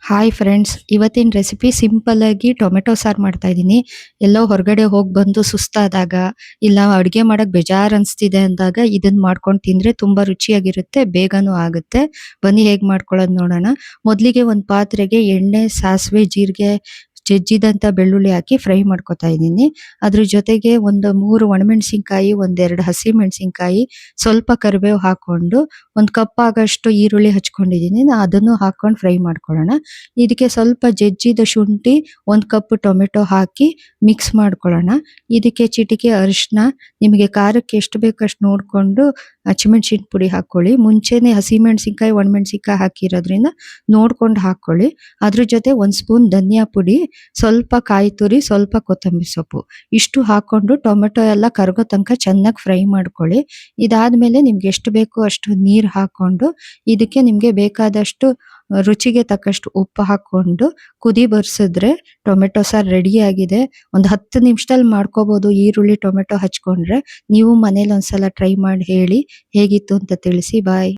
Hi friends, ಇವತ್ತಿನ recipe simple ಆಗಿ tomato ಸಾರು ಮಾಡ್ತಾ ಇದ್ದೀನಿ. ಎಲ್ಲೋ ಹೊರಗಡೆ ಹೋಗಿ ಬಂದು ಸುಸ್ತಾದಾಗ, ಇಲ್ಲ ಅಡುಗೆ ಮಾಡಕ್ ಬೇಜಾರ್ ಅನ್ಸ್ತಿದೆ ಅಂದಾಗ ಇದನ್ನ ಮಾಡ್ಕೊಂಡು ತಿಂದ್ರೆ ತುಂಬಾ ರುಚಿಯಾಗಿರುತ್ತೆ, ಬೇಗನೂ ಆಗುತ್ತೆ. ಬನ್ನಿ ಹೇಗ್ ಮಾಡ್ಕೊಳ್ಳೋದು ನೋಡೋಣ. ಮೊದಲಿಗೆ ಒಂದು ಪಾತ್ರೆಗೆ ಎಣ್ಣೆ, ಸಾಸಿವೆ, ಜೀರಿಗೆ, ಜಜ್ಜಿದಂತ ಬೆಳ್ಳುಳ್ಳಿ ಹಾಕಿ ಫ್ರೈ ಮಾಡ್ಕೊತಾ ಇದ್ದೀನಿ. ಅದ್ರ ಜೊತೆಗೆ ಒಂದು 3 ಒಣಮೆಣಸಿನಕಾಯಿ, ಒಂದೆರಡು ಹಸಿ ಮೆಣಸಿನಕಾಯಿ, ಸ್ವಲ್ಪ ಕರಿಬೇವು ಹಾಕೊಂಡು, ಒಂದು ಕಪ್ ಆಗಷ್ಟು ಈರುಳ್ಳಿ ಹಚ್ಕೊಂಡಿದ್ದೀನಿ. ಅದನ್ನು ಹಾಕೊಂಡು ಫ್ರೈ ಮಾಡ್ಕೊಳ್ಳೋಣ. ಇದಕ್ಕೆ ಸ್ವಲ್ಪ ಜಜ್ಜಿದ ಶುಂಠಿ, 1 ಕಪ್ ಟೊಮೆಟೊ ಹಾಕಿ ಮಿಕ್ಸ್ ಮಾಡ್ಕೊಳ್ಳೋಣ. ಇದಕ್ಕೆ ಚಿಟಿಕೆ ಅರಿಶಿನ, ನಿಮಗೆ ಖಾರಕ್ಕೆ ಎಷ್ಟು ಬೇಕೋ ಅಷ್ಟು ನೋಡ್ಕೊಂಡು ಹಸಿಮೆಣಸಿನ ಪುಡಿ ಹಾಕೊಳ್ಳಿ. ಮುಂಚೆನೆ ಹಸಿಮೆಣಸಿನಕಾಯಿ, ಒಣಮೆಣಸಿನಕಾಯಿ ಹಾಕಿರೋದ್ರಿಂದ ನೋಡ್ಕೊಂಡು ಹಾಕೊಳ್ಳಿ. ಅದ್ರ ಜೊತೆ 1 ಸ್ಪೂನ್ ಧನಿಯಾ ಪುಡಿ, ಸ್ವಲ್ಪ ಕಾಯಿ ತುರಿ, ಸ್ವಲ್ಪ ಕೊತ್ತಂಬರಿ ಸೊಪ್ಪು ಇಷ್ಟು ಹಾಕೊಂಡು ಟೊಮೆಟೊ ಎಲ್ಲ ಕರಗೋ ತನಕ ಚೆನ್ನಾಗಿ ಫ್ರೈ ಮಾಡ್ಕೊಳ್ಳಿ. ಇದಾದ್ಮೇಲೆ ನಿಮ್ಗೆ ಎಷ್ಟು ಬೇಕೋ ಅಷ್ಟು ನೀರು ಹಾಕೊಂಡು, ಇದಕ್ಕೆ ನಿಮ್ಗೆ ಬೇಕಾದಷ್ಟು ರುಚಿಗೆ ತಕ್ಕಷ್ಟು ಉಪ್ಪು ಹಾಕೊಂಡು ಕುದಿ ಬರ್ಸಿದ್ರೆ ಟೊಮೆಟೊ ಸಾರು ರೆಡಿ ಆಗಿದೆ. ಒಂದು 10 ನಿಮಿಷದಲ್ಲಿ ಮಾಡ್ಕೋಬಹುದು. ಈರುಳ್ಳಿ ಟೊಮೆಟೊ ಹಚ್ಕೊಂಡ್ರೆ ನೀವು ಮನೇಲಿ ಒಂದ್ಸಲ ಟ್ರೈ ಮಾಡಿ ಹೇಳಿ ಹೇಗಿತ್ತು ಅಂತ ತಿಳಿಸಿ. ಬಾಯ್.